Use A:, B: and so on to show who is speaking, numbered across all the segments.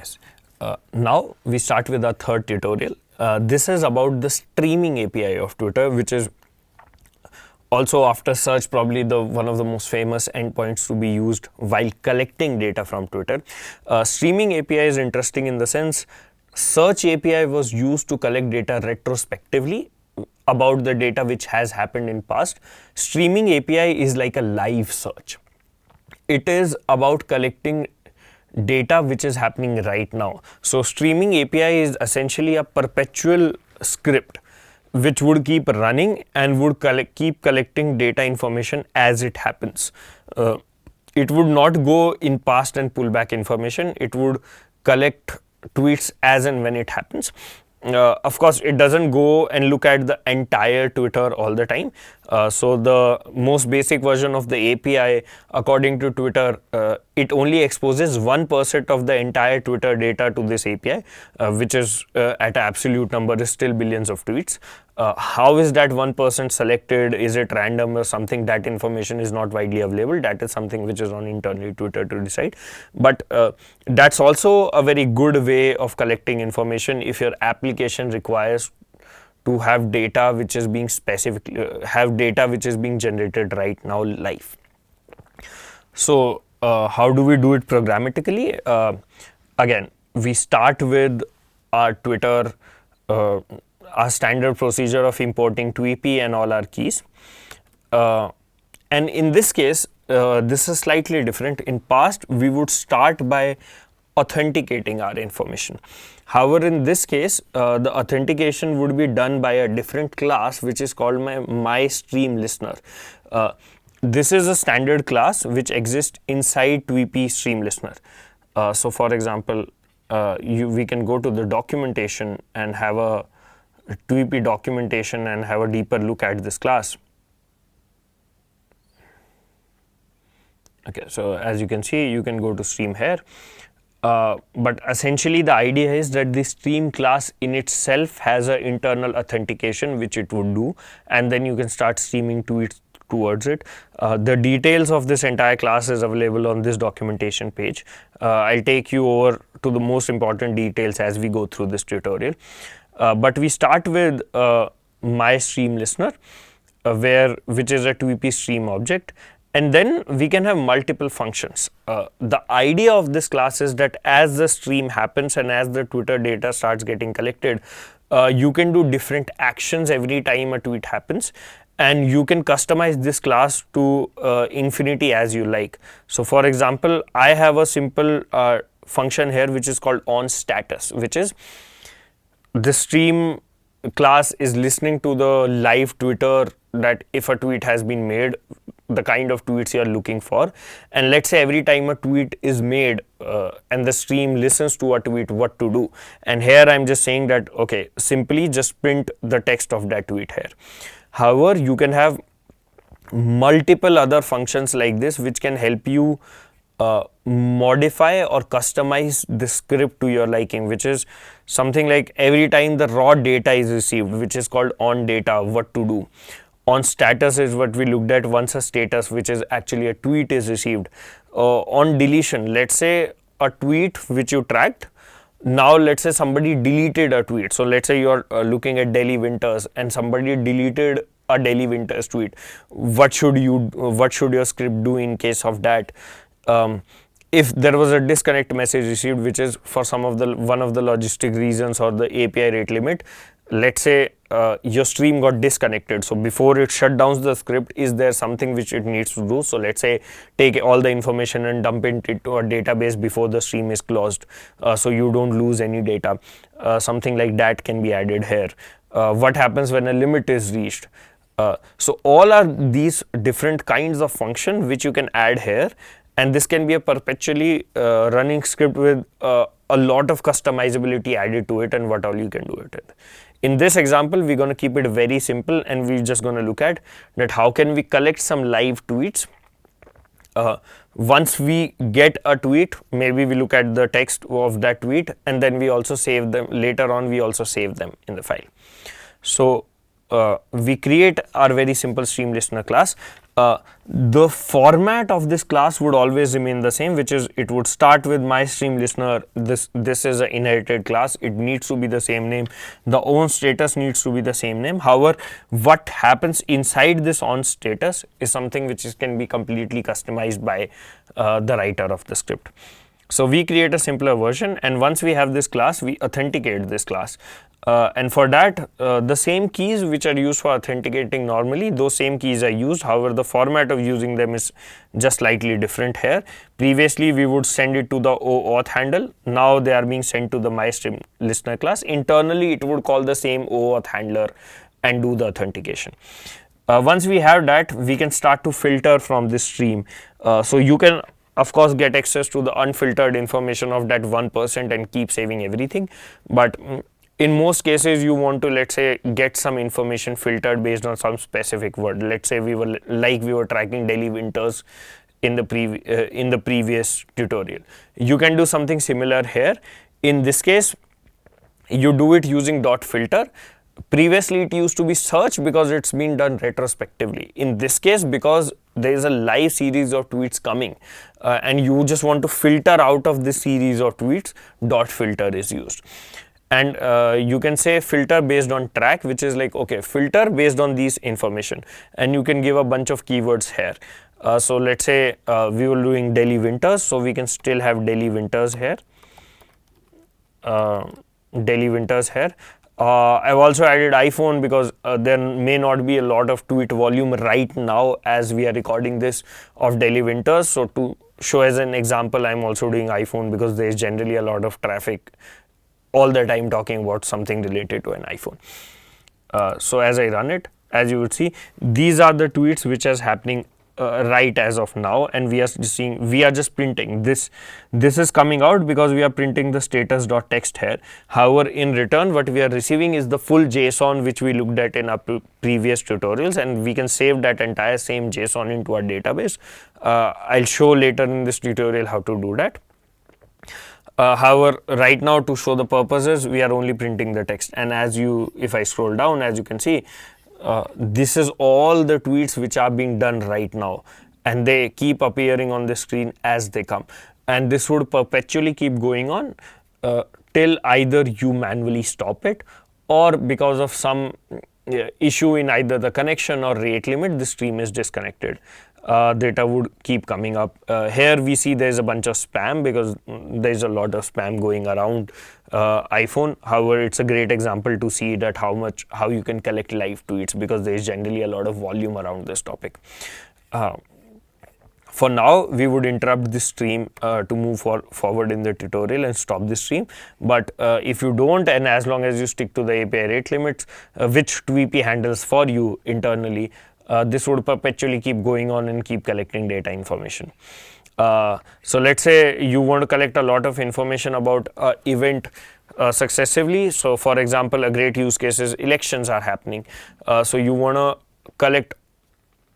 A: Yes. Now we start with our third tutorial. This is about the streaming API of Twitter, which is also after search probably the one of the most famous endpoints to be used while collecting data from Twitter. Streaming API is interesting in the sense search API was used to collect data retrospectively about the data which has happened in past. Streaming API is like a live search. It is about collecting data which is happening right now. So streaming API is essentially a perpetual script which would keep running and would keep collecting data information as it happens. It would not go in past and pull back information. It would collect tweets as and when it happens. Of course, it doesn't go and look at the entire Twitter all the time. So the most basic version of the API, according to Twitter, it only exposes 1% of the entire Twitter data to this API, which is at absolute number is still billions of tweets. How is that 1% selected? Is it random or something? That information is not widely available. That is something which is on internally Twitter to decide. But that's also a very good way of collecting information if your application requires to have data which is being generated right now live. So how do we do it programmatically? Again, we start with our Twitter, our standard procedure of importing TweeP and all our keys. And in this case, this is slightly different. In past, we would start by authenticating our information. However, in this case, the authentication would be done by a different class, which is called my stream listener. This is a standard class which exists inside TweeP stream listener. So for example, we can go to the documentation and have a TweeP documentation and have a deeper look at this class. Okay, so as you can see, you can go to stream here. But essentially the idea is that the stream class in itself has an internal authentication which it would do, and then you can start streaming tweets towards it. The details of this entire class is available on this documentation page. I'll take you over to the most important details as we go through this tutorial. But we start with my stream listener, which is a TweeP stream object. And then we can have multiple functions. The idea of this class is that as the stream happens and as the Twitter data starts getting collected, you can do different actions every time a tweet happens, and you can customize this class to infinity as you like. So for example, I have a simple function here which is called onStatus, which is the stream class is listening to the live Twitter that if a tweet has been made, the kind of tweets you are looking for, and let's say every time a tweet is made and the stream listens to a tweet, what to do. And here I'm just saying that okay, simply just print the text of that tweet here. However, you can have multiple other functions like this which can help you modify or customize the script to your liking, which is something like every time the raw data is received, which is called on data, what to do. On status is what we looked at once a status, which is actually a tweet is received. On deletion, let's say a tweet which you tracked, now let's say somebody deleted a tweet. So let's say you're looking at Delhi winters and somebody deleted a Delhi winters tweet. What should your script do in case of that? If there was a disconnect message received, which is for one of the logistic reasons or the API rate limit, let's say your stream got disconnected. So before it shut down the script, is there something which it needs to do? So let's say take all the information and dump it into a database before the stream is closed, so you don't lose any data. Something like that can be added here. What happens when a limit is reached? So all are these different kinds of function which you can add here, and this can be a perpetually running script with a lot of customizability added to it and what all you can do it with. In this example, we're going to keep it very simple and we're just going to look at that how can we collect some live tweets. Once we get a tweet, maybe we look at the text of that tweet and then we also save them. Later on, we also save them in the file. So we create our very simple stream listener class. The format of this class would always remain the same, which is it would start with my stream listener. This is an inherited class. It needs to be the same name. The on status needs to be the same name. However, what happens inside this on status is something which can be completely customized by the writer of the script. So we create a simpler version, and once we have this class, we authenticate this class. And for that, the same keys which are used for authenticating normally, those same keys are used. However, the format of using them is just slightly different here. Previously, we would send it to the OAuth handle. Now they are being sent to the MyStreamListener class. Internally, it would call the same OAuth handler and do the authentication. Once we have that, we can start to filter from this stream. So you can of course get access to the unfiltered information of that 1% and keep saving everything. But in most cases, you want to, let's say, get some information filtered based on some specific word. Let's say we were tracking Delhi winters in the previous tutorial. You can do something similar here. In this case, you do it using dot filter. Previously, it used to be search because it's been done retrospectively. In this case, because there is a live series of tweets coming and you just want to filter out of this series of tweets, dot filter is used. And you can say filter based on track, which is like, okay, filter based on these information. And you can give a bunch of keywords here. So let's say we were doing Delhi winters, so we can still have Delhi winters here. Delhi winters here. I've also added iPhone because there may not be a lot of tweet volume right now as we are recording this of Delhi winters. So to show as an example, I'm also doing iPhone because there is generally a lot of traffic all the time talking about something related to an iPhone. So as I run it, as you would see, these are the tweets which is happening right as of now, and we are just printing this. This is coming out because we are printing the status.txt here. However, in return, what we are receiving is the full JSON which we looked at in our previous tutorials, and we can save that entire same JSON into our database. I'll show later in this tutorial how to do that. However, right now, to show the purposes, we are only printing the text. And if I scroll down, as you can see, this is all the tweets which are being done right now, and they keep appearing on the screen as they come. And this would perpetually keep going on till either you manually stop it, or because of some issue in either the connection or rate limit, the stream is disconnected. Data would keep coming up. Here we see there's a bunch of spam because there's a lot of spam going around iPhone. However, it's a great example to see that how you can collect live tweets, because there is generally a lot of volume around this topic. For now, we would interrupt this stream to move forward in the tutorial and stop the stream. But if you don't, and as long as you stick to the API rate limits, which TweeP handles for you internally, this would perpetually keep going on and keep collecting data information. So let's say you want to collect a lot of information about event successively. So for example, a great use case is elections are happening. So you want to collect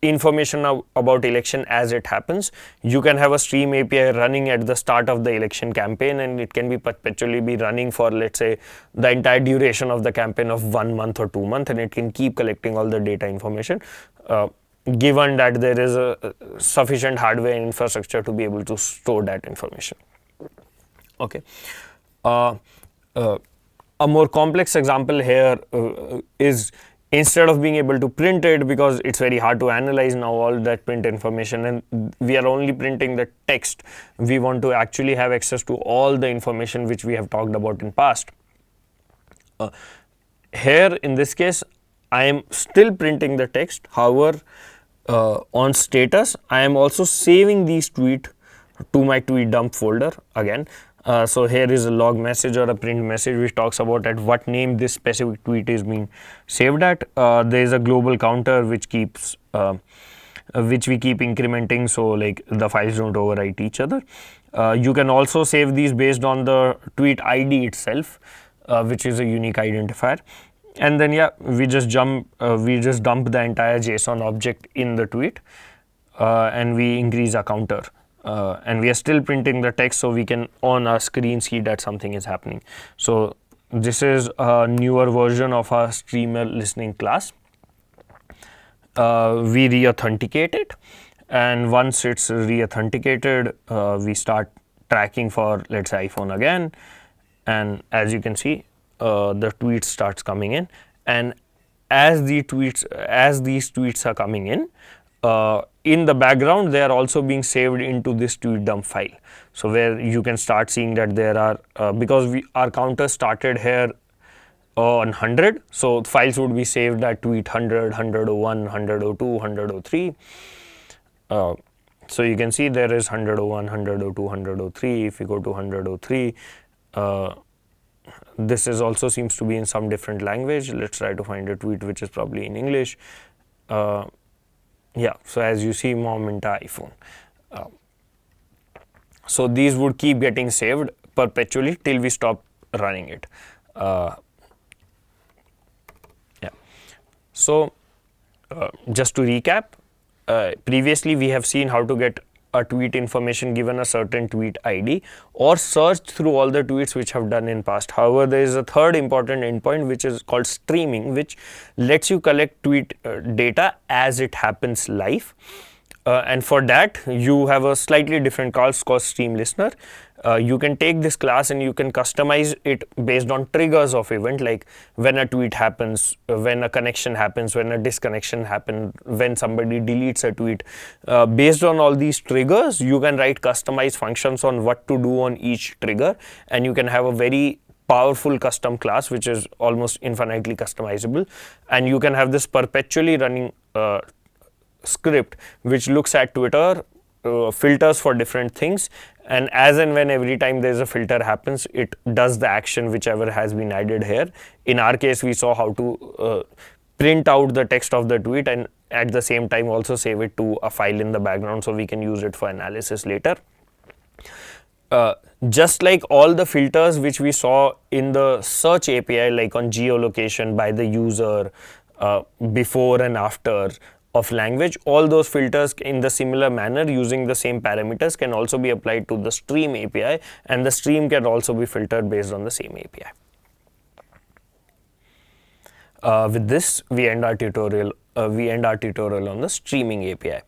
A: information about election as it happens. You can have a stream API running at the start of the election campaign, and it can be perpetually be running for, let's say, the entire duration of the campaign of 1 month or 2 months, and it can keep collecting all the data information, given that there is a sufficient hardware infrastructure to be able to store that information. Okay. A more complex example here is, instead of being able to print it, because it's very hard to analyze now all that print information, and we are only printing the text, we want to actually have access to all the information which we have talked about in past. Here in this case, I am still printing the text. However, on status, I am also saving these tweets to my tweet dump folder again. So here is a log message or a print message which talks about at what name this specific tweet is being saved at. There is a global counter which we keep incrementing, so like the files don't overwrite each other. You can also save these based on the tweet ID itself, which is a unique identifier. And then we just dump the entire JSON object in the tweet, and we increase our counter. And we are still printing the text, so we can on our screen see that something is happening. So this is a newer version of our streamer listening class. we re-authenticate it, and once it's re-authenticated, we start tracking for, let's say, iPhone again, and as you can see, the tweet starts coming in, and as these tweets are coming in the background, they are also being saved into this tweet dump file. So where you can start seeing that there are because our counter started here on 100, so files would be saved at tweet 100, 101, 102, 103. So you can see there is 101, 102, 103. If you go to 103, this is also seems to be in some different language. Let's try to find a tweet which is probably in English. Yeah, so as you see, mom into iPhone. So these would keep getting saved perpetually till we stop running it. Yeah. So just to recap, previously we have seen how to get a tweet information given a certain tweet ID or search through all the tweets which have done in past. However, there is a third important endpoint which is called streaming, which lets you collect tweet data as it happens live. And for that, you have a slightly different class called Stream Listener. You can take this class and you can customize it based on triggers of event, like when a tweet happens, when a connection happens, when a disconnection happens, when somebody deletes a tweet. Based on all these triggers, you can write customized functions on what to do on each trigger, and you can have a very powerful custom class which is almost infinitely customizable, and you can have this perpetually running script which looks at Twitter, filters for different things, and as and when every time there is a filter happens, it does the action whichever has been added here. In our case, we saw how to print out the text of the tweet and at the same time also save it to a file in the background so we can use it for analysis later. Just like all the filters which we saw in the search API, like on geolocation by the user, before and after of language, all those filters in the similar manner using the same parameters can also be applied to the stream API, and the stream can also be filtered based on the same API. With this, we end our tutorial on the streaming API.